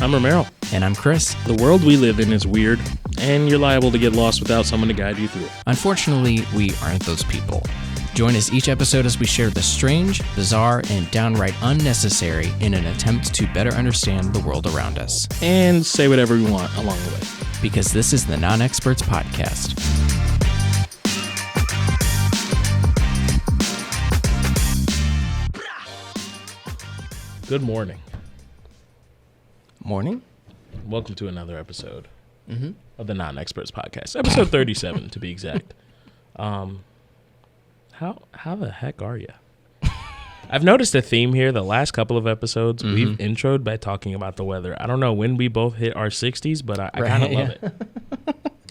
I'm Romero. And I'm Chris. The world we live in is weird, and you're liable to get lost without someone to guide you through it. Unfortunately, we aren't those people. Join us each episode as we share the strange, bizarre, and downright unnecessary in an attempt to better understand the world around us. And say whatever we want along the way. Because this is the Non-Experts Podcast. Good morning. Morning? Welcome to another episode of the Non-Experts Podcast. Episode 37, to be exact. How the heck are you? I've noticed a theme here. The last couple of episodes, we've introed by talking about the weather. I don't know when we both hit our 60s, but I kind of love it.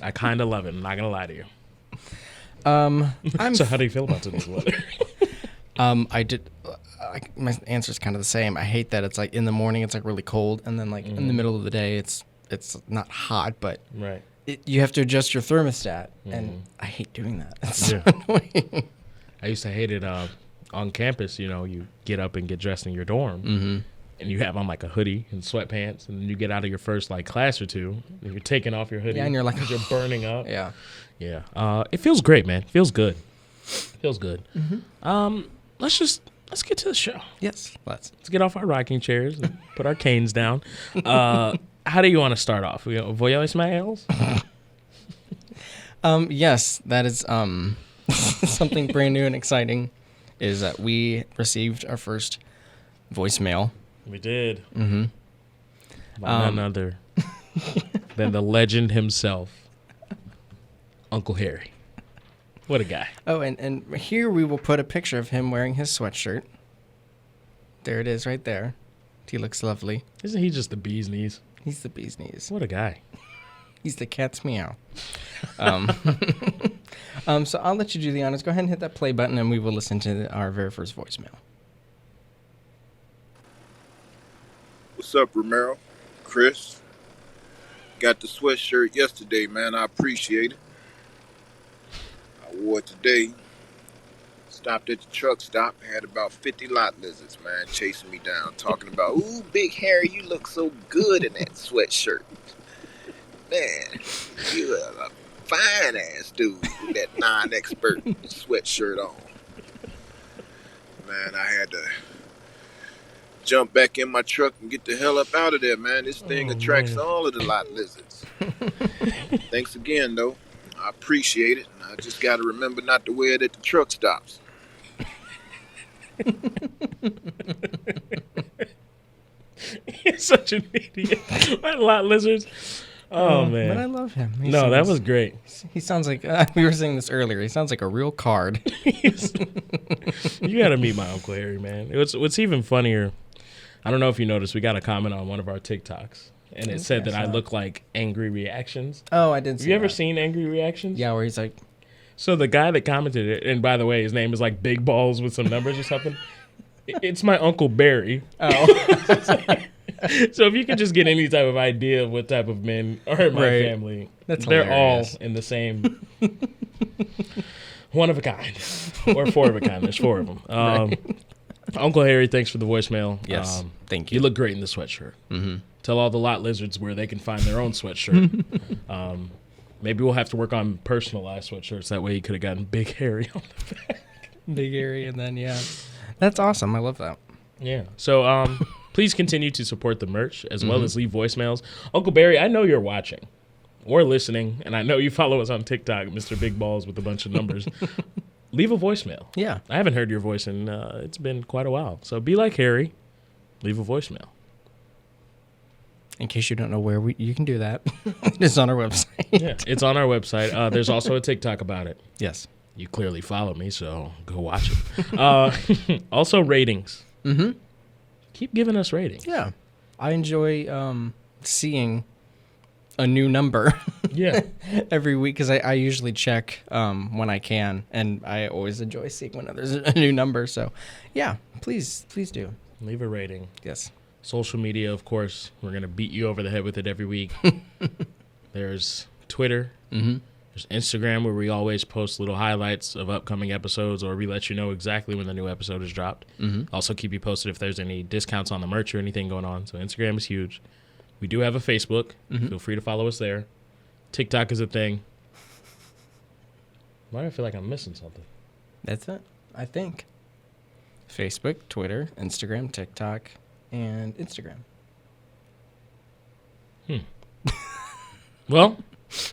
I kind of love it. I'm not going to lie to you. So how do you feel about today's weather? My answer is kind of the same. I hate that it's like in the morning it's like really cold, and then like in the middle of the day it's not hot, but right. You have to adjust your thermostat, and I hate doing that. It's so annoying. I used to hate it on campus. You know, you get up and get dressed in your dorm, and you have on like a hoodie and sweatpants, and then you get out of your first like class or two, and you're taking off your hoodie, and you're like, you're burning up. Yeah. It feels great, man. It feels good. Let's get to the show. Yes, let's get off our rocking chairs and put our canes down. How do you want to start off? Voicemails? Yes, that is something brand new and exciting. Is that we received our first voicemail? We did. By none other than the legend himself, Uncle Harry. What a guy. Oh, and here we will put a picture of him wearing his sweatshirt. There it is right there. He looks lovely. Isn't he just the bee's knees? He's the bee's knees. What a guy. He's the cat's meow. So I'll let you do the honors. Go ahead and hit that play button, and we will listen to our very first voicemail. What's up, Romero? Chris? Got the sweatshirt yesterday, man. I appreciate it. I wore it today. Stopped at the truck stop. Had about 50 lot lizards, man, chasing me down, talking about, ooh, Big Harry, you look so good in that sweatshirt. Man, you are a fine-ass dude with that non-expert sweatshirt on. Man, I had to jump back in my truck and get the hell up out of there, man. This thing attracts all of the lot lizards. Thanks again, though. I appreciate it. I just got to remember not to wear it at the truck stops. He's such an idiot. What lot lizards? Oh, man. But I love him. That was great. He sounds like, we were saying this earlier, he sounds like a real card. You got to meet my Uncle Harry, man. What's even funnier, I don't know if you noticed, we got a comment on one of our TikToks. And it said that I look like Angry Reactions. Oh, I did see that. Have you ever seen Angry Reactions? Yeah, where he's like... So the guy that commented it, and by the way, his name is like Big Balls with some numbers or something. It's my Uncle Barry. Oh. So if you could just get any type of idea of what type of men are in my family, they're all in the same... one of a kind. Or four of a kind. There's four of them. Uncle Harry, thanks for the voicemail. Yes, thank you. You look great in the sweatshirt. Tell all the lot lizards where they can find their own sweatshirt. Maybe we'll have to work on personalized sweatshirts. That way you could have gotten Big Harry on the back. Big Harry, and then, yeah. That's awesome. I love that. Yeah. So please continue to support the merch as well as leave voicemails. Uncle Barry, I know you're watching or listening, and I know you follow us on TikTok, Mr. Big Balls with a bunch of numbers. Leave a voicemail. Yeah. I haven't heard your voice in, it's been quite a while. So be like Harry. Leave a voicemail. In case you don't know where you can do that, it's on our website. Yeah, it's on our website. There's also a TikTok about it. Yes. You clearly follow me, so go watch it. Also, ratings. Keep giving us ratings. Yeah. I enjoy seeing a new number every week because I usually check when I can, and I always enjoy seeing when there's a new number. So, yeah, please do. Leave a rating. Yes. Social media, of course. We're going to beat you over the head with it every week. There's Twitter. There's Instagram, where we always post little highlights of upcoming episodes, or we let you know exactly when the new episode is dropped. Also keep you posted if there's any discounts on the merch or anything going on. So Instagram is huge. We do have a Facebook. Feel free to follow us there. TikTok is a thing. Why do I feel like I'm missing something? That's it, I think. Facebook, Twitter, Instagram, TikTok, and Instagram. Well,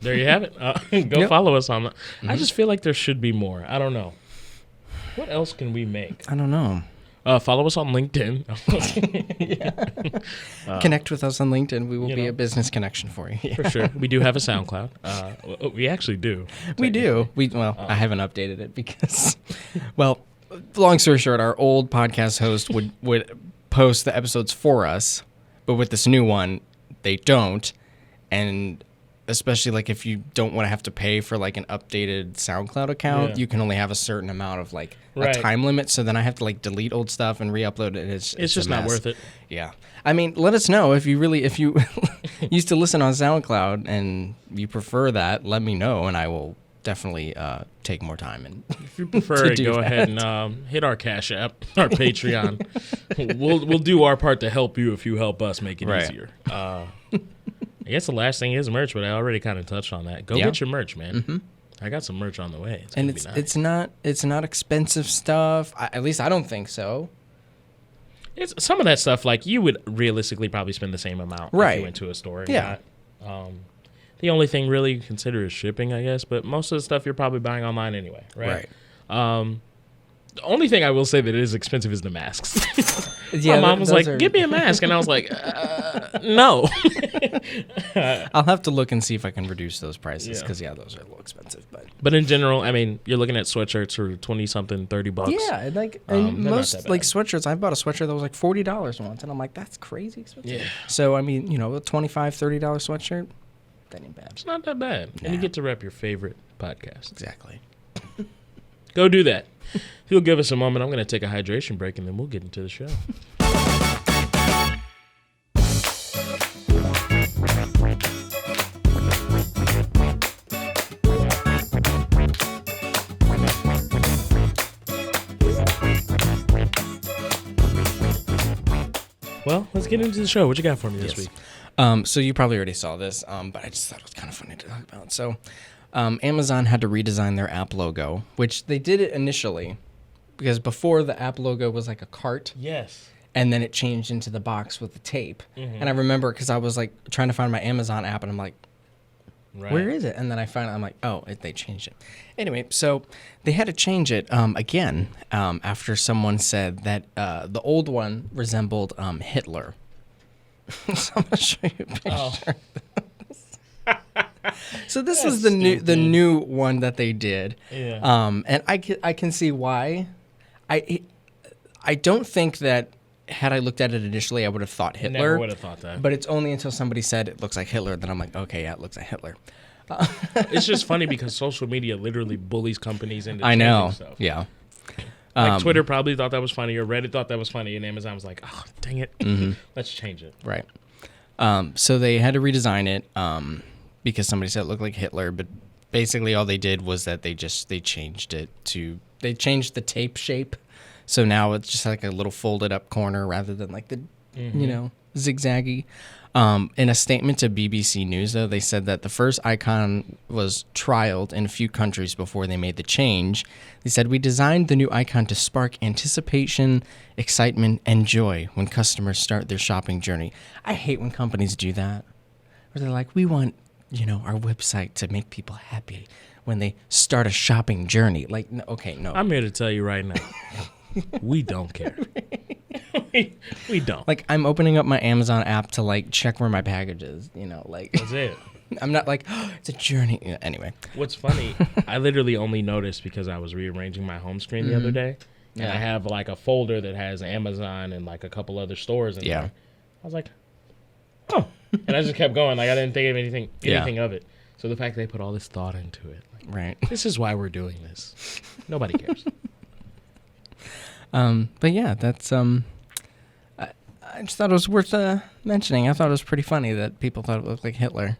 there you have it. Go follow us on that. I just feel like there should be more. I don't know. What else can we make? I don't know. Follow us on LinkedIn. Connect with us on LinkedIn. We will be a business connection for you. For sure. We do have a SoundCloud. We actually do. We do. I haven't updated it because, long story short, our old podcast host would post the episodes for us, but with this new one, they don't. And especially like if you don't want to have to pay for like an updated SoundCloud account, you can only have a certain amount of like a time limit. So then I have to like delete old stuff and re-upload it. It's just not worth it. Yeah. I mean, let us know if you used to listen on SoundCloud and you prefer that, let me know and I will definitely take more time. And if you prefer it, go ahead and hit our Cash App, our Patreon. We'll do our part to help you if you help us make it easier. I guess the last thing is merch, but I already kind of touched on that. Go get your merch, man. I got some merch on the way. It's not expensive stuff. At least I don't think so. It's some of that stuff like you would realistically probably spend the same amount if you went to a store. And got. The only thing really you consider is shipping, I guess. But most of the stuff you're probably buying online anyway, right? The only thing I will say that is expensive is the masks. My mom was like, "Give me a mask," and I was like, "No." I'll have to look and see if I can reduce those prices because those are a little expensive. But in general, I mean, you're looking at sweatshirts for $20-something, $30. Yeah, most like sweatshirts. I bought a sweatshirt that was like $40 once, and I'm like, that's crazy expensive. Yeah. So I mean, a $25, $30 sweatshirt, that ain't bad. It's not that bad, and you get to rep your favorite podcast. Exactly. Go do that. If you'll give us a moment, I'm going to take a hydration break, and then we'll get into the show. Well, let's get into the show. What you got for me this week? So you probably already saw this, but I just thought it was kind of funny to talk about. So Amazon had to redesign their app logo, which they did it initially because before the app logo was like a cart. Yes. And then it changed into the box with the tape. And I remember because I was like trying to find my Amazon app and I'm like, where is it? And then I found it. I'm like, they changed it. Anyway, so they had to change it again after someone said that the old one resembled Hitler. So I'm gonna show you a picture. So this was the new one that they did. Yeah. And I can see why. I don't think that had I looked at it initially, I would have thought Hitler. Never would have thought that. But it's only until somebody said it looks like Hitler that I'm like, okay, yeah, it looks like Hitler. It's just funny because social media literally bullies companies into changing stuff. I know. Yeah. Like Twitter probably thought that was funny, or Reddit thought that was funny, and Amazon was like, "Oh, dang it, let's change it." Right. So they had to redesign it because somebody said it looked like Hitler, but basically all they did was that they changed it to the tape shape, so now it's just like a little folded up corner rather than like the zigzaggy. In a statement to BBC News, though, they said that the first icon was trialed in a few countries before they made the change. They said, "We designed the new icon to spark anticipation, excitement, and joy when customers start their shopping journey." I hate when companies do that. Where they're like, we want, our website to make people happy when they start a shopping journey. Like, no. I'm here to tell you right now, we don't care. We don't. Like, I'm opening up my Amazon app to, like, check where my package is, That's it. I'm not like, it's a journey. Anyway. What's funny, I literally only noticed because I was rearranging my home screen the other day. And I have, like, a folder that has Amazon and, like, a couple other stores in there. I was like, oh. And I just kept going. Like, I didn't think of anything of it. So the fact they put all this thought into it. Like, right. This is why we're doing this. Nobody cares. But yeah, that's I just thought it was worth mentioning. I thought it was pretty funny that people thought it looked like Hitler.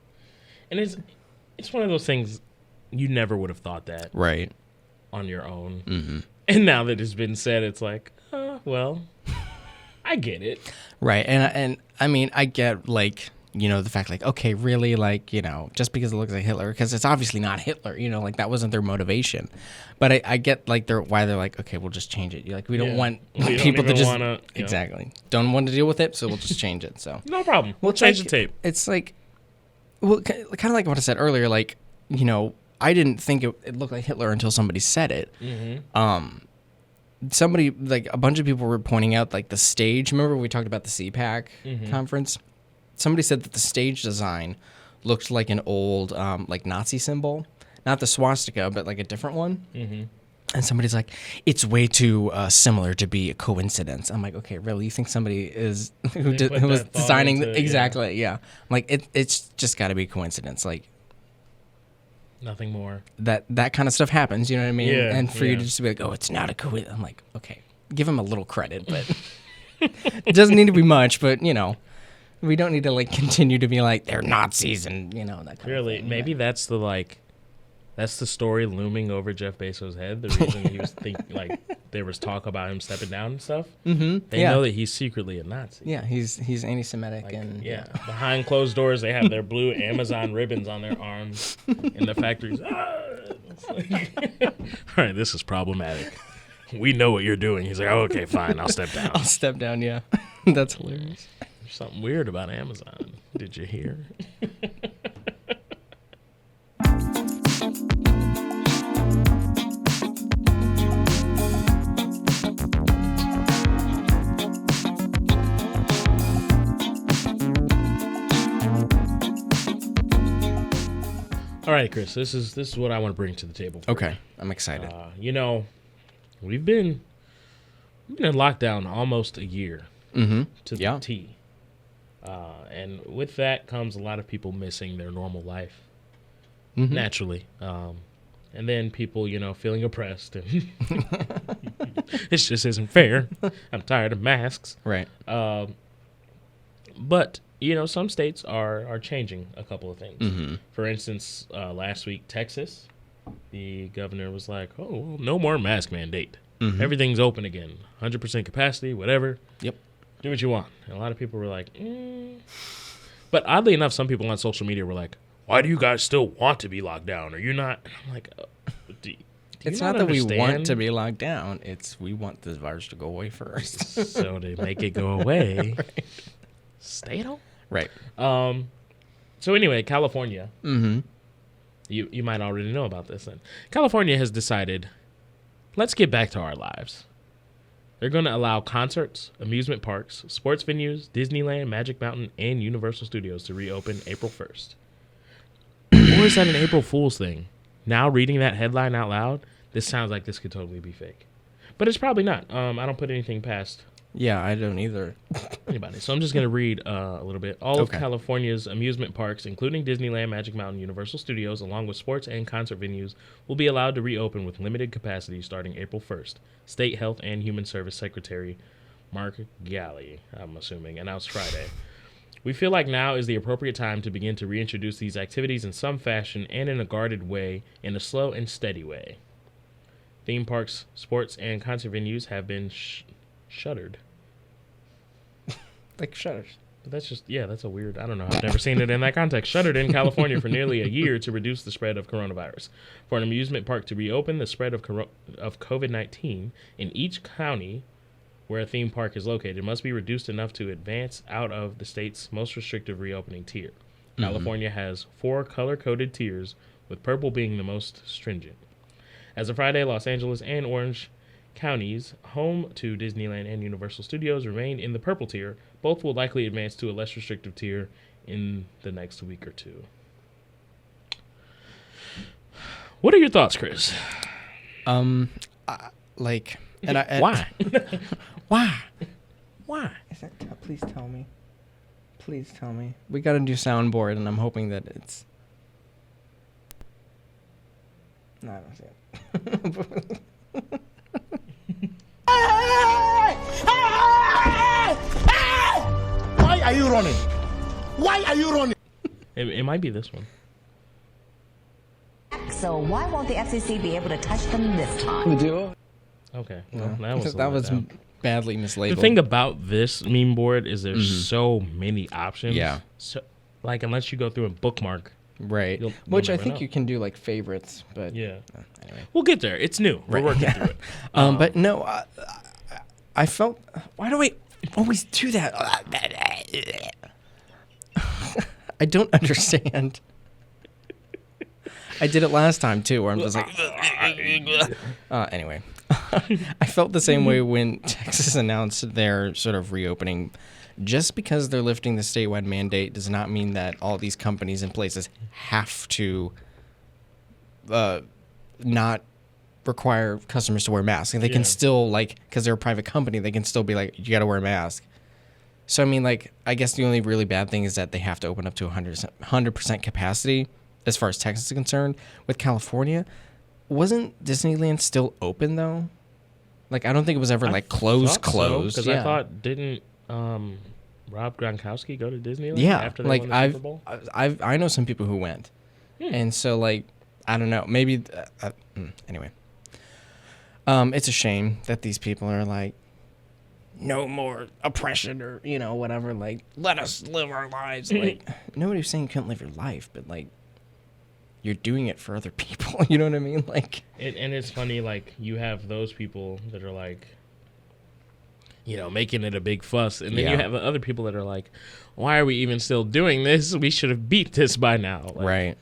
And it's one of those things you never would have thought that on your own. Mm-hmm. And now that it's been said, it's like, well, I get it. Right. And I mean, I get, like, the fact like, okay, really, like, just because it looks like Hitler, because it's obviously not Hitler, like that wasn't their motivation. But I get like why they're like, okay, we'll just change it. You're like, we don't want people to just exactly don't want to deal with it, so we'll just change it. So no problem. We'll change the tape. It's like, well, kind of like what I said earlier. Like, I didn't think it looked like Hitler until somebody said it. Mm-hmm. Somebody, like a bunch of people were pointing out like the stage. Remember we talked about the CPAC conference? Somebody said that the stage design looked like an old like Nazi symbol, not the swastika, but like a different one. Mm-hmm. And somebody's like, it's way too similar to be a coincidence. I'm like, okay, really? You think somebody is who was designing exactly? Yeah. I'm like, it's just got to be a coincidence. Like, nothing more. That kind of stuff happens. You know what I mean? Yeah. And for you to just be like, oh, it's not a coincidence. I'm like, okay, give him a little credit, but it doesn't need to be much. But we don't need to like continue to be like they're Nazis and that kind of thing. Maybe that's the story looming over Jeff Bezos' head. The reason he was like there was talk about him stepping down and stuff. Mm-hmm. They know that he's secretly a Nazi. Yeah, he's anti-Semitic behind closed doors they have their blue Amazon ribbons on their arms in the factories. All right, this is problematic. We know what you're doing. He's like, oh, okay, fine, I'll step down. I'll step down. Yeah, that's hilarious. There's something weird about Amazon. Did you hear? All right, Chris. This is what I want to bring to the table. Okay, I'm excited. We've been in lockdown almost a year to the T, and with that comes a lot of people missing their normal life naturally, and then people feeling oppressed and this just isn't fair. I'm tired of masks. Right. But some states are changing a couple of things. Mm-hmm. For instance, last week, Texas, the governor was like, oh, well, no more mask mandate. Mm-hmm. Everything's open again. 100% capacity, whatever. Yep. Do what you want. And a lot of people were like, But oddly enough, some people on social media were like, why do you guys still want to be locked down? Are you not? I'm like, it's not that we want to be locked down. It's we want this virus to go away first. So to make it go away, right. Stay at home. Right. So anyway, California. Mm-hmm. You might already know about this then. California has decided, let's get back to our lives. They're going to allow concerts, amusement parks, sports venues, Disneyland, Magic Mountain, and Universal Studios to reopen April 1st. Or is that an April Fool's thing? Now reading that headline out loud, this sounds like this could totally be fake. But it's probably not. I don't put anything past... Yeah, I don't either. Anybody. So I'm just going to read a little bit. All of California's amusement parks, including Disneyland, Magic Mountain, Universal Studios, along with sports and concert venues, will be allowed to reopen with limited capacity starting April 1st. State Health and Human Service Secretary Mark Galley, I'm assuming, announced Friday. We feel like now is the appropriate time to begin to reintroduce these activities in some fashion and in a guarded way, in a slow and steady way. Theme parks, sports, and concert venues have been shuttered. Like shutters. But that's just, that's a weird, I don't know. I've never seen it in that context. Shuttered in California for nearly a year to reduce the spread of coronavirus. For an amusement park to reopen the spread of COVID-19 in each county where a theme park is located must be reduced enough to advance out of the state's most restrictive reopening tier. Mm-hmm. California has 4 color-coded tiers, with purple being the most stringent. As of Friday, Los Angeles and Orange counties home to Disneyland and Universal Studios remain in the purple tier. Both will likely advance to a less restrictive tier in the next week or two. What are your thoughts, Chris? Why? Why? Please tell me. Please tell me. We got a new soundboard, and I'm hoping that it's. No, I don't see it. Why are you running? Why are you running? It might be this one. So why won't the FCC be able to touch them this time? Okay. Well, that was badly mislabeled. The thing about this meme board is there's so many options. Yeah. So like unless you go through and bookmark. Right. You'll Which I never think know. you can do like favorites, but Yeah. Anyway. We'll get there. It's new. We're Right. working through it. But no, I felt. Why do I always do that? I don't understand. I did it last time too, where I'm just like. Anyway, I felt the same way when Texas announced their sort of reopening. Just because they're lifting the statewide mandate does not mean that all these companies and places have to not require customers to wear masks. They can still, like, because they're a private company, they can still be like, you got to wear a mask. So, I mean, like, I guess the only really bad thing is that they have to open up to 100% capacity as far as Texas is concerned. With California, wasn't Disneyland still open, though? Like, I don't think it was ever, like, closed. Because I thought, didn't Rob Gronkowski go to Disneyland after they like won the Super Bowl? I know some people who went. And so, like, I don't know. Maybe, anyway. It's a shame that these people are like, no more oppression or, you know, whatever. Like, let us live our lives. Like, nobody's saying you couldn't live your life, but, like, you're doing it for other people. You know what I mean? Like, and it's funny, like, you have those people that are like, you know, making it a big fuss. And then you have other people that are like, why are we even still doing this? We should have beat this by now. Like, right.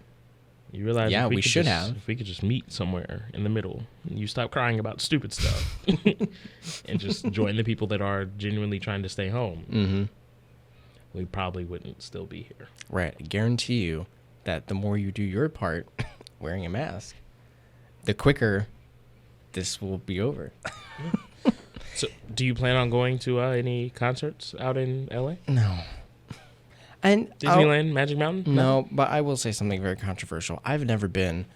You realize we should have. If we could just meet somewhere in the middle and you stop crying about stupid stuff and just join the people that are genuinely trying to stay home, we probably wouldn't still be here. Right. I guarantee you that the more you do your part wearing a mask, the quicker this will be over. So do you plan on going to any concerts out in LA? No. And Disneyland, Magic Mountain? No, but I will say something very controversial. I've never been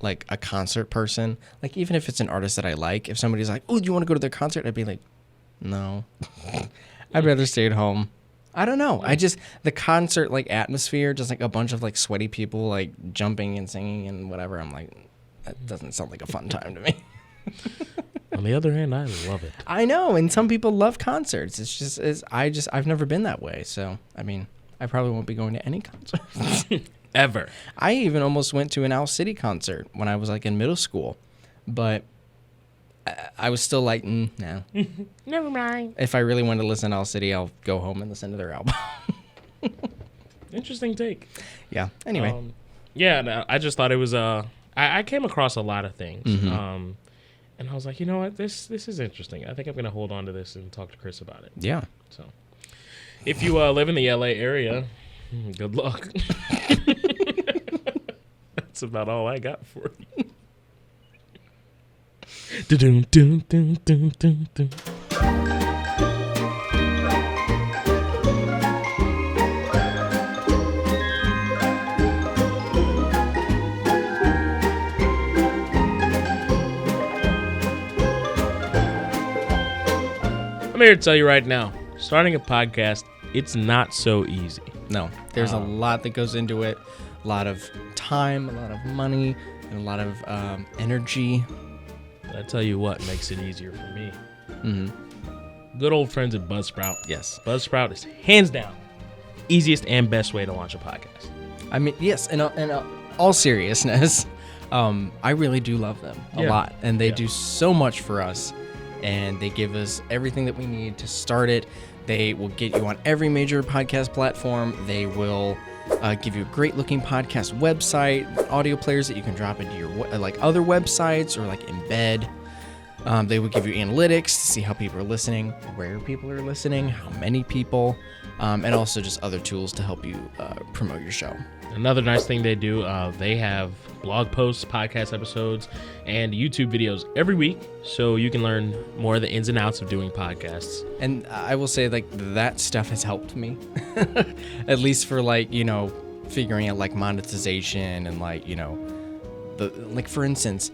like a concert person. Like, even if it's an artist that I like, if somebody's like, oh, do you want to go to their concert? I'd be like, no. I'd rather stay at home. I don't know. I just, the concert like atmosphere, just like a bunch of like sweaty people like jumping and singing and whatever. I'm like, that doesn't sound like a fun time to me. On the other hand, I love it. I know, and some people love concerts. I've never been that way. So, I mean, I probably won't be going to any concerts. Ever. I even almost went to an Owl City concert when I was like in middle school, but I was still like, no. Never mind. If I really wanted to listen to Owl City, I'll go home and listen to their album. Interesting take. Yeah. Anyway. No, I just thought it was I came across a lot of things. And I was like, you know what, this is interesting. I think I'm gonna hold on to this and talk to Chris about it. Yeah. So, if you live in the LA area, good luck. That's about all I got for you. Dun, dun, dun, dun, dun, dun. I'm here to tell you right now, starting a podcast, it's not so easy. No, there's a lot that goes into it. A lot of time, a lot of money, and a lot of energy. I tell you what makes it easier for me. Good old friends at Buzzsprout. Yes. Buzzsprout is hands down easiest and best way to launch a podcast. I mean, yes, in all seriousness, I really do love them a lot. And they do so much for us. And they give us everything that we need to start it. They will get you on every major podcast platform. They will give you a great looking podcast website, audio players that you can drop into your like other websites or like embed. They will give you analytics to see how people are listening, where people are listening, how many people, and also just other tools to help you promote your show. Another nice thing they do, they have blog posts, podcast episodes, and YouTube videos every week, so you can learn more of the ins and outs of doing podcasts. And I will say, like, that stuff has helped me, at least for, like, you know, figuring out, like, monetization and, like, you know, for instance,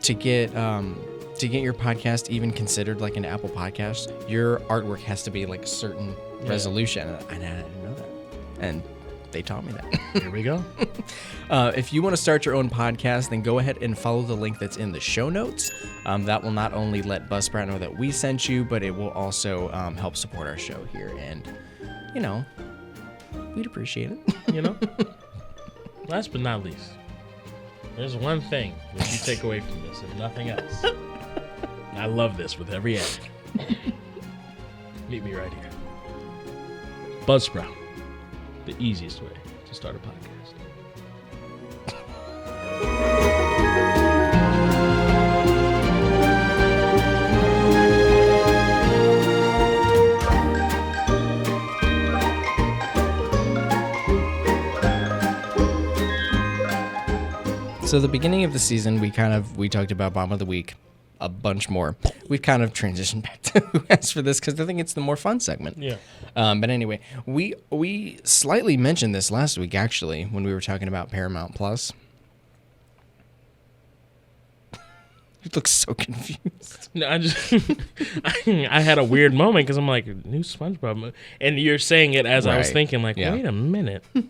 to get your podcast even considered like an Apple podcast, your artwork has to be like a certain resolution. And I didn't know that. And they taught me that. Here we go. If you want to start your own podcast, then go ahead and follow the link that's in the show notes. That will not only let Buzzsprout know that we sent you, but it will also help support our show here and, you know, we'd appreciate it. You know? Last but not least, there's one thing that you take away from this, if nothing else. I love this with every ad. Meet me right here. Buzzsprout, the easiest way to start a podcast. So the beginning of the season, we talked about Bomb of the Week, a bunch more. We've kind of transitioned back to Who Asked for This because I think it's the more fun segment. Yeah. But anyway, we slightly mentioned this last week, actually, when we were talking about Paramount Plus. You look so confused. No, I had a weird moment because I'm like, new SpongeBob movie. And you're saying it as I was Right. thinking, like, Yeah. wait a minute. Wait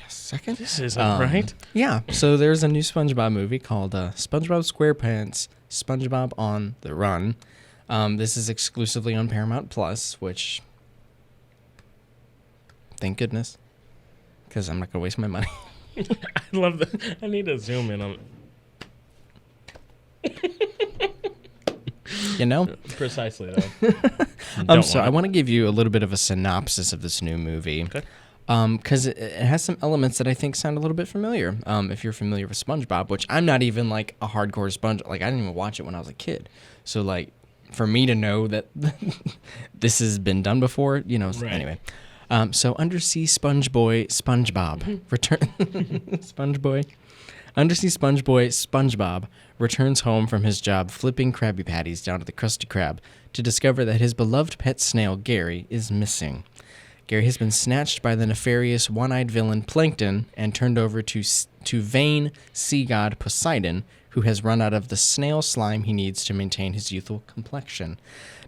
a second. This isn't right. Yeah, so there's a new SpongeBob movie called SpongeBob SquarePants, SpongeBob on the Run. This is exclusively on Paramount Plus, which, thank goodness, because I'm not going to waste my money. I love that. I need to zoom in on You know? precisely, though. So I want to give you a little bit of a synopsis of this new movie. Okay. Because it has some elements that I think sound a little bit familiar. If you're familiar with SpongeBob, which I'm not even like a hardcore Sponge, like I didn't even watch it when I was a kid. So like for me to know that this has been done before, you know. Right. Anyway, so Undersea SpongeBob Undersea SpongeBob returns home from his job flipping Krabby Patties down to the Krusty Krab to discover that his beloved pet snail Gary is missing. Gary has been snatched by the nefarious one-eyed villain Plankton and turned over to vain sea god Poseidon, who has run out of the snail slime he needs to maintain his youthful complexion.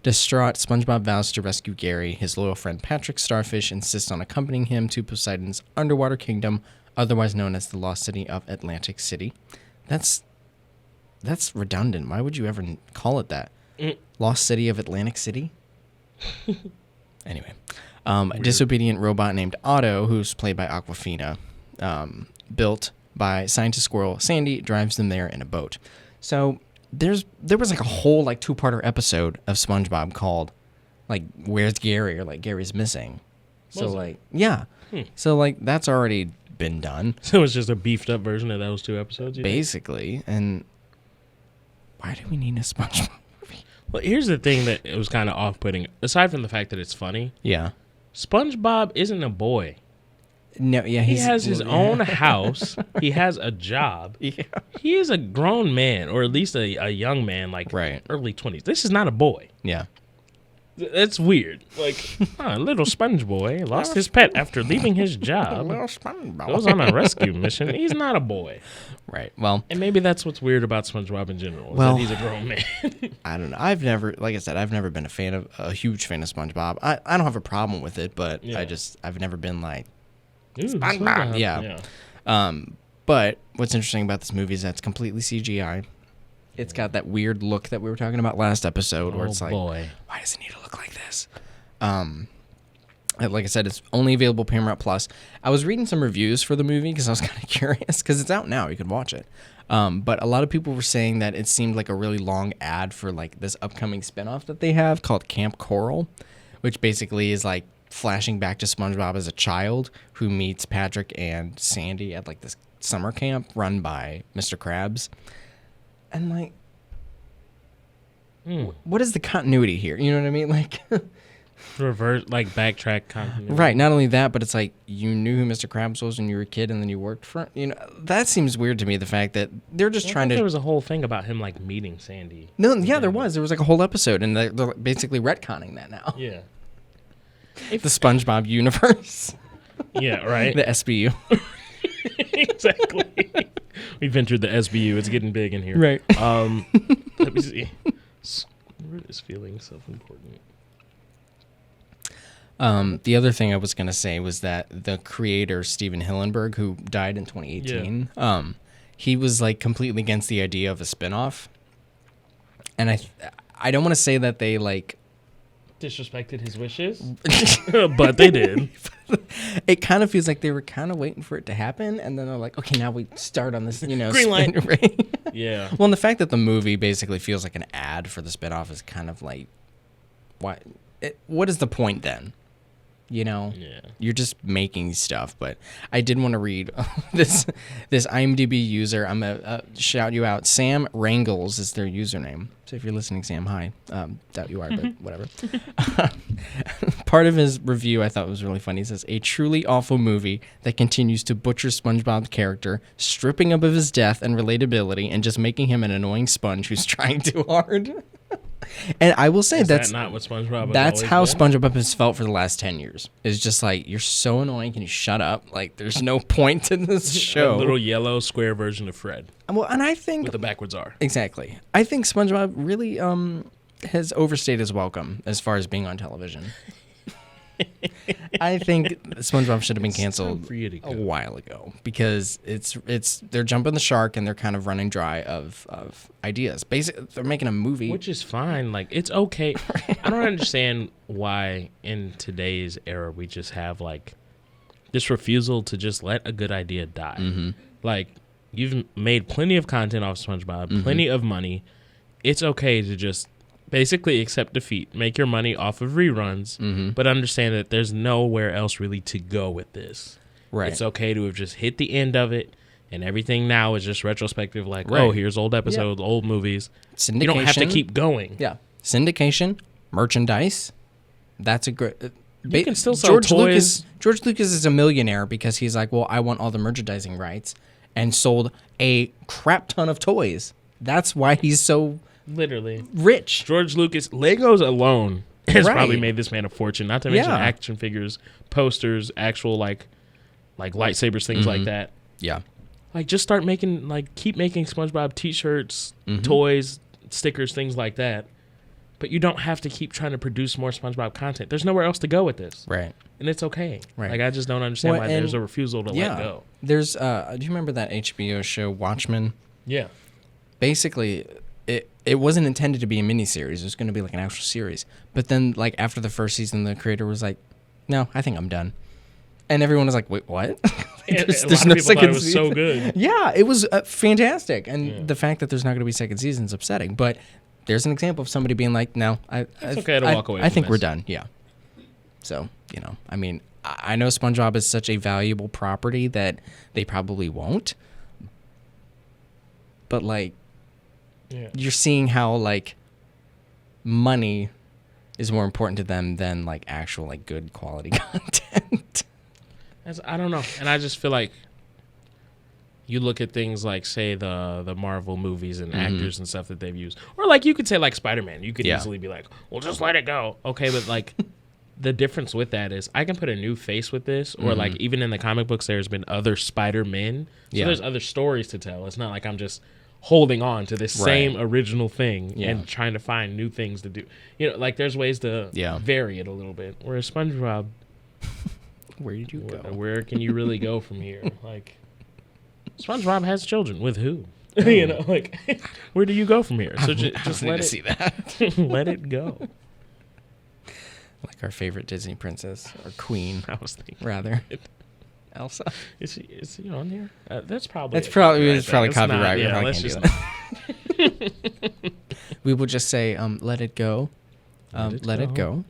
Distraught, SpongeBob vows to rescue Gary. His loyal friend Patrick Starfish insists on accompanying him to Poseidon's underwater kingdom, otherwise known as the Lost City of Atlantic City. That's redundant. Why would you ever call it that? Lost City of Atlantic City? Anyway. A disobedient robot named Otto, who's played by Aquafina, built by scientist squirrel Sandy, drives them there in a boat. So there was like a whole like 2-parter episode of SpongeBob called like Where's Gary, or like Gary's missing. So Was it? like yeah. So like that's already been done. So it's just a beefed up version of those 2 episodes? You think? Basically. And why do we need a SpongeBob movie? Well, here's the thing that it was kind of off-putting. Aside from the fact that it's funny, Yeah. SpongeBob isn't a boy. No, yeah, He has his own house. He has a job. Yeah. He is a grown man, or at least a young man, like Right. early 20s. This is not a boy. Yeah. That's weird. Like, little sponge boy lost his pet after leaving his job. Goes on a rescue mission. He's not a boy. Right. Well, And maybe that's what's weird about SpongeBob in general. Is Well- that he's a grown man. I don't know. I've never been a huge fan of SpongeBob. I don't have a problem with it, but Yeah. I've never been like, Ooh, SpongeBob. Yeah. But what's interesting about this movie is that it's completely CGI. It's got that weird look that we were talking about last episode, where Oh, it's like, boy. why does it need to look like this? Like I said, it's only available Paramount Plus. I was reading some reviews for the movie because I was kind of curious, because it's out now. You could watch it. But a lot of people were saying that it seemed like a really long ad for like this upcoming spinoff that they have called Camp Coral, which basically is like flashing back to SpongeBob as a child who meets Patrick and Sandy at like this summer camp run by Mr. Krabs. And like, what is the continuity here? You know what I mean? Like, Reverse, like backtrack continuity. right. Not only that, but it's like you knew who Mr. Krabs was when you were a kid, and then you worked for. You know, that seems weird to me. The fact that they're just trying There to. was a whole thing about him like meeting Sandy. No, yeah, there was. There was like a whole episode, and they're basically retconning that now. Yeah. The SpongeBob universe, Yeah, right. the SBU. Exactly. We've entered the SBU. It's getting big in here. Right. Let me see. Squidward is feeling self-important. The other thing I was going to say was that the creator, Steven Hillenburg, who died in 2018, he was like completely against the idea of a spinoff. And I don't want to say that they like disrespected his wishes, but they did. It kind of feels like they were kind of waiting for it to happen, and then they're like, okay, now we start on this, Green light. Right? Yeah. Well, and the fact that the movie basically feels like an ad for the spinoff is kind of like, what is the point then? Yeah. You're just making stuff. But I did want to read this IMDb user. I'm gonna shout you out. Sam Wrangles is their username. So if you're listening, Sam, hi. Doubt you are, but whatever. Part of his review I thought was really funny. He says, a truly awful movie that continues to butcher SpongeBob's character, stripping him of his depth and relatability, and just making him an annoying sponge who's trying too hard. And I will say that's not what SpongeBob has that's always how been? SpongeBob has felt for the last 10 years. It's just like, you're so annoying. Can you shut up? Like, there's no point to this show. A little yellow square version of Fred. Well, and I think with the backwards R. Exactly. I think SpongeBob really has overstayed his welcome as far as being on television. I think SpongeBob should have been canceled a while ago because they're jumping the shark and they're kind of running dry of ideas. Basically, they're making a movie, which is fine. Like, it's okay. I don't understand why in today's era we just have like this refusal to just let a good idea die. Mm-hmm. Like, you've made plenty of content off SpongeBob, plenty of money. It's okay to just basically accept defeat, make your money off of reruns, but understand that there's nowhere else really to go with this. Right. It's okay to have just hit the end of it, and everything now is just retrospective, like, oh, here's old episodes, old movies. Syndication. You don't have to keep going. Yeah. Syndication, merchandise. That's a great... You can still sell toys. George Lucas is a millionaire because he's like, well, I want all the merchandising rights, and sold a crap ton of toys. That's why he's so... Literally rich. George Lucas, Legos alone has probably made this man a fortune. Not to mention action figures, posters, actual like lightsabers, things like that. Yeah. Like, just start making, like, keep making SpongeBob t-shirts, toys, stickers, things like that. But you don't have to keep trying to produce more SpongeBob content. There's nowhere else to go with this. Right. And it's okay. Right. Like, I just don't understand why there's a refusal to let go. There's do you remember that HBO show Watchmen? Yeah. Basically, it wasn't intended to be a miniseries. It was going to be like an actual series. But then, like, after the first season, the creator was like, no, I think I'm done. And everyone was like, wait, what? there's no second season. It was so good. Yeah, it was fantastic. And the fact that there's not going to be second season is upsetting. But there's an example of somebody being like, no, it's okay to walk away I think we're done. Yeah. So, I mean, I know SpongeBob is such a valuable property that they probably won't. But, like, you're seeing how, like, money is more important to them than, like, actual, like, good quality content. I don't know. And I just feel like you look at things like, say, the Marvel movies and actors and stuff that they've used. Or, like, you could say, like, Spider-Man. You could easily be like, well, just let it go. Okay, but, like, the difference with that is I can put a new face with this. Or, like, even in the comic books, there's been other Spider-Men. So there's other stories to tell. It's not like I'm just holding on to this same original thing and trying to find new things to do. Like, there's ways to vary it a little bit. Whereas SpongeBob, where did you go? Where can you really go from here? Like, SpongeBob has children with who? Like, where do you go from here? So just let it see that. let it go. Like our favorite Disney princess or queen, I was thinking rather. Elsa. Is he on here? That's probably. It's probably copyright. Yeah, let's just. We will just say, "Let it go." Let it go.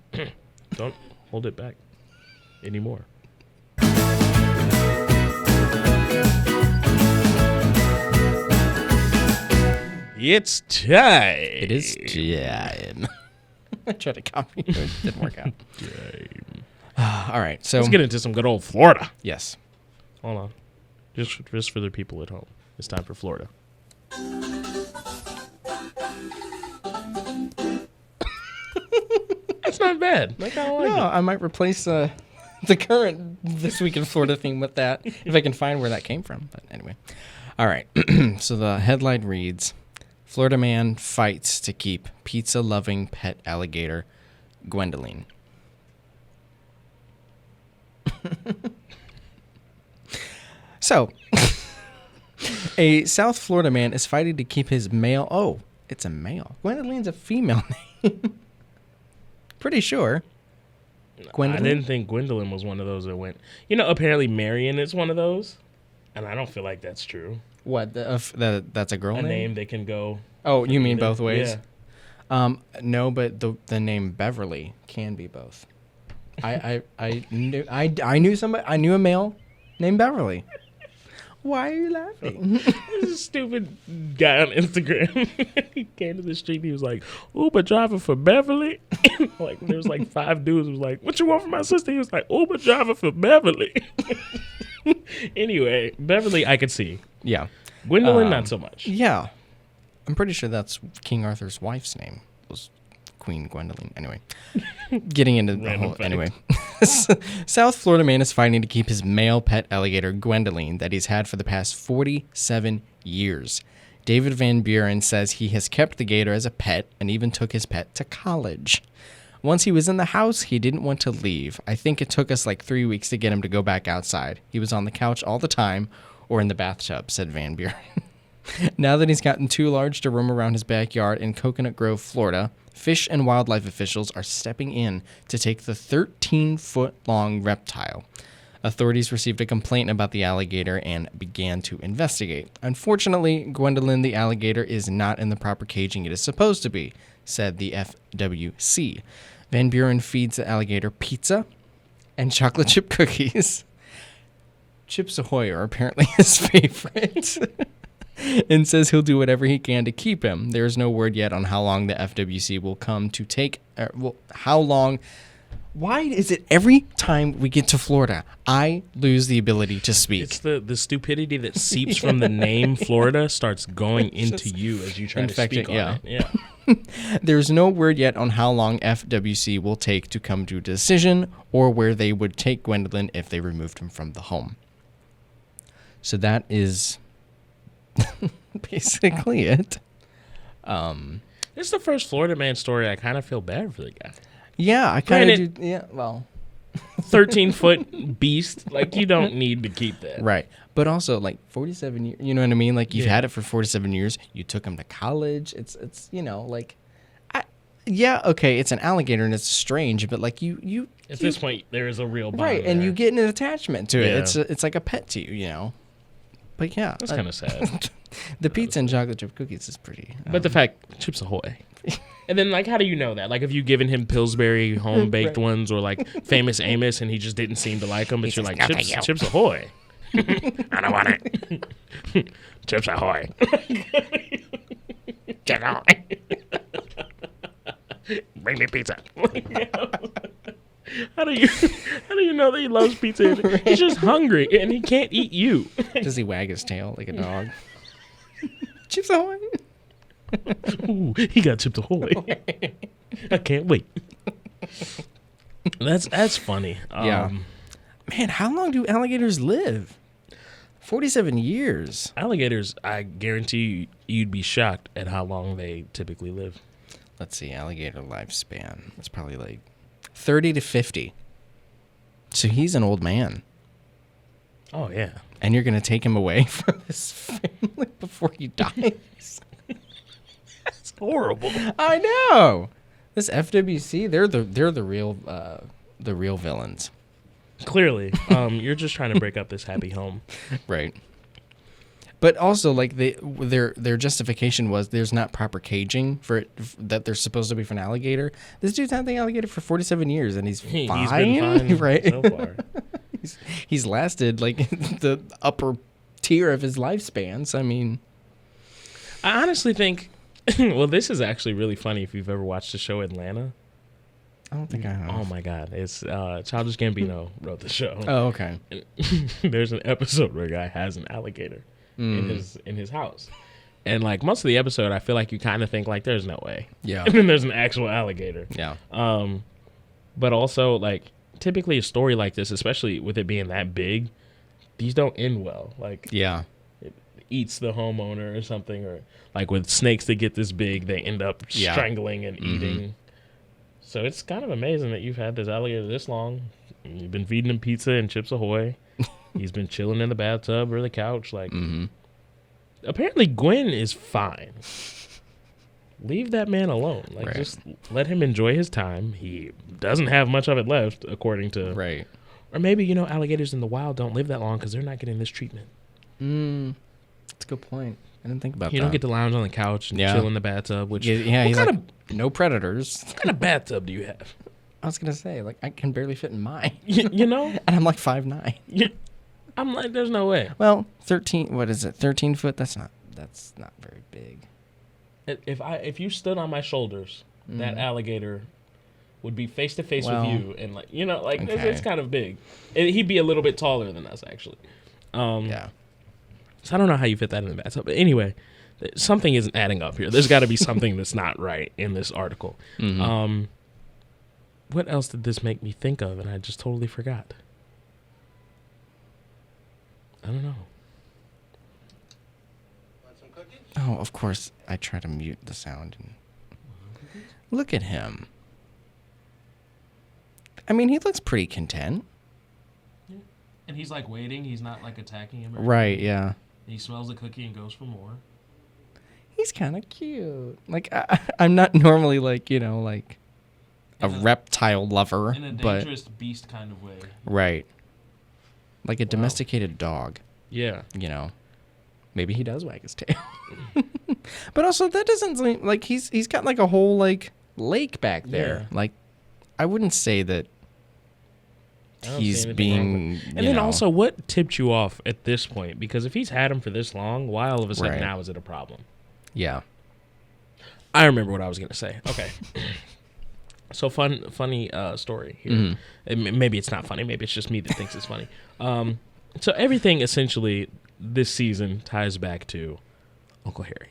Don't hold it back anymore. It's time. It is time. I tried to copy it. It didn't work out. All right, so let's get into some good old Florida. Yes. Hold on. Just for the people at home. It's time for Florida. That's not bad. Like, I like it. I might replace the current This Week in Florida theme with that if I can find where that came from. But anyway. All right. So the headline reads, Florida man fights to keep pizza-loving pet alligator Gwendoline. So, a South Florida man is fighting to keep his male... Oh, it's a male. Gwendoline's a female name. Pretty sure. Gwendolyn? I didn't think Gwendolyn was one of those that went. You know, apparently Marion is one of those, and I don't feel like that's true. What? That's a girl A name? name that can go. Oh, you mean both ways? Yeah. No, but the name Beverly can be both. I knew somebody. I knew a male named Beverly. Why are you laughing? This stupid guy on Instagram. He came to the street. And he was like, Uber driver for Beverly. Like there was like 5 dudes. Was like, what you want from my sister? He was like, Uber driver for Beverly. Anyway, Beverly, I could see. Yeah. Gwendolyn, not so much. Yeah. I'm pretty sure that's King Arthur's wife's name. Was Queen Gwendolyn. Anyway, getting into the whole. Anyway, South Florida man is fighting to keep his male pet alligator Gwendolyn that he's had for the past 47 years. David Van Buren says he has kept the gator as a pet and even took his pet to college. Once he was in the house, he didn't want to leave. I think it took us like 3 weeks to get him to go back outside. He was on the couch all the time or in the bathtub, said Van Buren. Now that he's gotten too large to roam around his backyard in Coconut Grove, Florida, fish and wildlife officials are stepping in to take the 13-foot-long reptile. Authorities received a complaint about the alligator and began to investigate. Unfortunately, Gwendolyn the alligator is not in the proper caging it is supposed to be, said the FWC. Van Buren feeds the alligator pizza and chocolate chip cookies. Chips Ahoy are apparently his favorite. And says he'll do whatever he can to keep him. There's no word yet on how long the FWC will come to take. How long? Why is it every time we get to Florida, I lose the ability to speak? It's the stupidity that seeps from the name Florida starts going into you as you try to speak on it. Yeah. There's no word yet on how long FWC will take to come to a decision or where they would take Gwendolyn if they removed him from the home. So that is basically it. This is the first Florida man story I kind of feel bad for the guy. Yeah, I kind of do. Yeah, well, 13-foot beast. Like, you don't need to keep that. Right. But also, like, 47 years, you know what I mean? Like, you've had it for 47 years. You took him to college. It's you know, like, okay, it's an alligator and it's strange, but, like, you at this point, there is a real bond. Right, and there. you get an attachment to it. Yeah. It's like a pet to you, you know? But, yeah. That's kind of sad. The pizza and chocolate chip cookies is pretty. But the fact, Chips Ahoy. And then, like, how do you know that? Like, have you given him Pillsbury home-baked ones or, like, Famous Amos and he just didn't seem to like them? But you're like, Chips Ahoy. I don't want it. Chips Ahoy. Chips Ahoy. Bring me pizza. How do you know that he loves pizza? He's just hungry and he can't eat you. Does he wag his tail like a dog? Chips Ahoy. Ooh, he got Chips Ahoy. I can't wait. That's funny. Yeah. Man, how long do alligators live? 47 years. Alligators, I guarantee you'd be shocked at how long they typically live. Let's see, alligator lifespan. It's probably like 30 to 50. So he's an old man. Oh, yeah. And you're going to take him away from his family before he dies? That's horrible. I know. This FWC, they're the real villains. Clearly, you're just trying to break up this happy home. Right. But also, like, their justification was there's not proper caging for it that they're supposed to be for an alligator. This dude's had the alligator for 47 years, and he's fine. He's been fine right? so far. he's lasted, like, the upper tier of his lifespan. So, I mean... I honestly think... Well, this is actually really funny if you've ever watched the show Atlanta. I don't think I have. Oh, my God. It's Childish Gambino wrote the show. Oh, okay. And there's an episode where a guy has an alligator in his house. And, like, most of the episode, I feel like you kind of think, like, there's no way. Yeah. And then there's an actual alligator. Yeah. But also, like, typically a story like this, especially with it being that big, these don't end well. Like, yeah. It eats the homeowner or something. Or, like, with snakes that get this big, they end up strangling and eating. So it's kind of amazing that you've had this alligator this long. You've been feeding him pizza and Chips Ahoy. He's been chilling in the bathtub or the couch. Like, apparently Gwen is fine. leave that man alone. Like, Right. just let him enjoy his time. He doesn't have much of it left, according to... Right. Or maybe, alligators in the wild don't live that long because they're not getting this treatment. That's a good point. I didn't think about that. You don't get to lounge on the couch and chill in the bathtub, which... Yeah, he's like, no predators. What kind of bathtub do you have? I was going to say, like, I can barely fit in mine. You know? And I'm like 5'9". I'm like, there's no way. Well, 13, what is it, 13 foot? That's not very big. If you stood on my shoulders, that alligator would be face to face with you, and it's kind of big. He'd be a little bit taller than us, actually. Yeah. So I don't know how you fit that in the bathtub. But anyway, something isn't adding up here. There's got to be something that's not right in this article. What else did this make me think of? And I just totally forgot. I don't know. Oh, of course. I try to mute the sound. And look at him. I mean, he looks pretty content. Yeah. And he's like waiting. He's not like attacking him. Right, yeah. He smells the cookie and goes for more. He's kind of cute. Like, I'm not normally like, like a reptile lover. In a dangerous beast kind of way. Right. Like a domesticated dog. Yeah. Maybe he does wag his tail. But also, that doesn't seem like he's got like a whole like lake back there. Yeah. Like, I wouldn't say that he's being. And then also, what tipped you off at this point? Because if he's had him for this long, why all of a sudden now is it a problem? Yeah. I remember what I was gonna say. Okay. So funny story here. Maybe it's not funny. Maybe it's just me that thinks it's funny. So everything essentially this season ties back to Uncle Harry.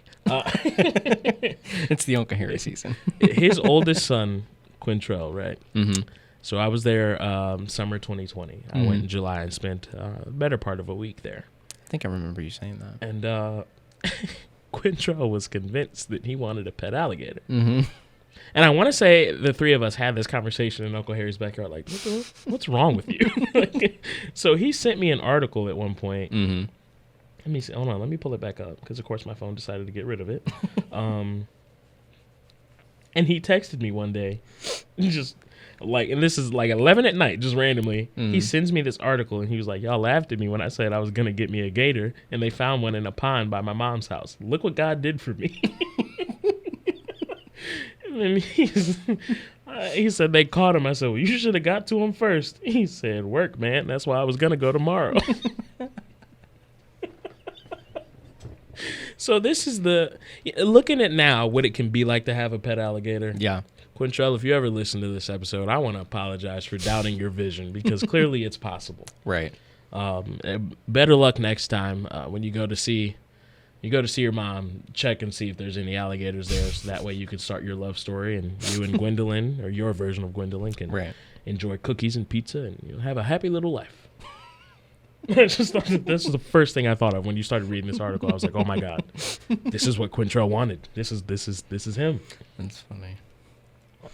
It's the Uncle Harry season. His oldest son, Quintrell, right? Mm-hmm. So I was there summer 2020. I went in July and spent the better part of a week there. I think I remember you saying that. And Quintrell was convinced that he wanted a pet alligator. Mm-hmm. And I want to say the three of us had this conversation in Uncle Harry's backyard, like, what's wrong with you? So he sent me an article at one point. Mm-hmm. Let me see. Hold on. Let me pull it back up because, of course, my phone decided to get rid of it. And he texted me one day, just like, and this is like 11 at night, just randomly. Mm-hmm. He sends me this article, and he was like, y'all laughed at me when I said I was going to get me a gator, and they found one in a pond by my mom's house. Look what God did for me. And he said they caught him. I said, well, you should have got to him first. He said, work, man. That's why I was going to go tomorrow. So this is looking at now what it can be like to have a pet alligator. Yeah. Quintrell, if you ever listen to this episode, I want to apologize for doubting your vision because clearly it's possible. Right. Better luck next time when you go to see your mom. Check and see if there's any alligators there, so that way you can start your love story, and you and Gwendolyn, or your version of Gwendolyn, can enjoy cookies and pizza, and have a happy little life. I just thought this was the first thing I thought of when you started reading this article. I was like, oh my God, this is what Quintrell wanted. This is him. That's funny.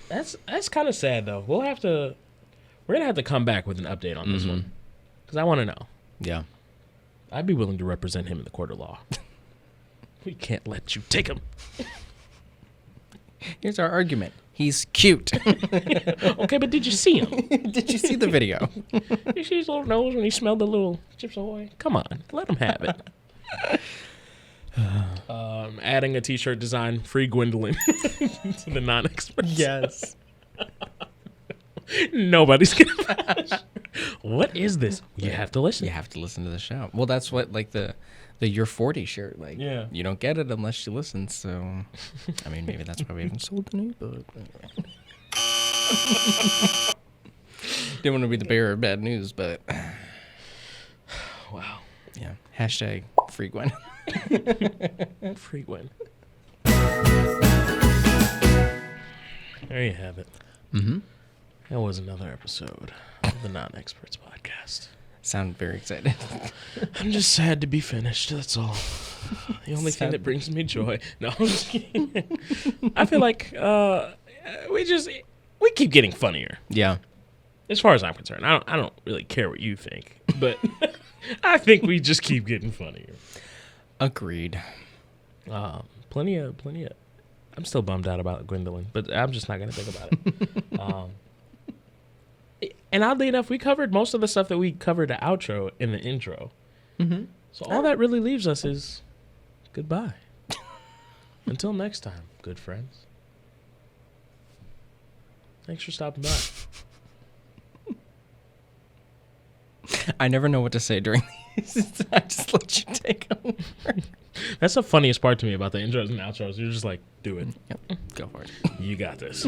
That's kind of sad though. We're gonna have to come back with an update on this one because I want to know. Yeah. I'd be willing to represent him in the court of law. We can't let you take him. Here's our argument. He's cute. Okay, but did you see him? Did you see the video? Did you see his little nose when he smelled the little Chips Ahoy? Come on, let him have it. Adding a t-shirt design, free Gwendolyn to the non-experts. Yes. Nobody's gonna flash. What is this? You have to listen. You have to listen to the show. Well, that's what like the You're 40 shirt. Like, you don't get it unless you listen. So, I mean, maybe that's why we haven't sold the new book. Didn't want to be the bearer of bad news, but wow. Yeah. Hashtag free Gwen. Free Gwen. There you have it. Mm-hmm. That was another episode of the Non-Experts Podcast. Sound very excited. I'm just sad to be finished. That's all. The only thing that brings me joy. No, I'm just kidding. I feel like we keep getting funnier. Yeah. As far as I'm concerned, I don't really care what you think, but I think we just keep getting funnier. Agreed. Plenty of. I'm still bummed out about Gwendolyn, but I'm just not going to think about it. And oddly enough, we covered most of the stuff that we covered the outro in the intro. Mm-hmm. So all that really leaves us is goodbye. Until next time, good friends. Thanks for stopping by. I never know what to say during these. I just let you take over. That's the funniest part to me about the intros and outros. You're just like, do it. Yep. Go for it. You got this.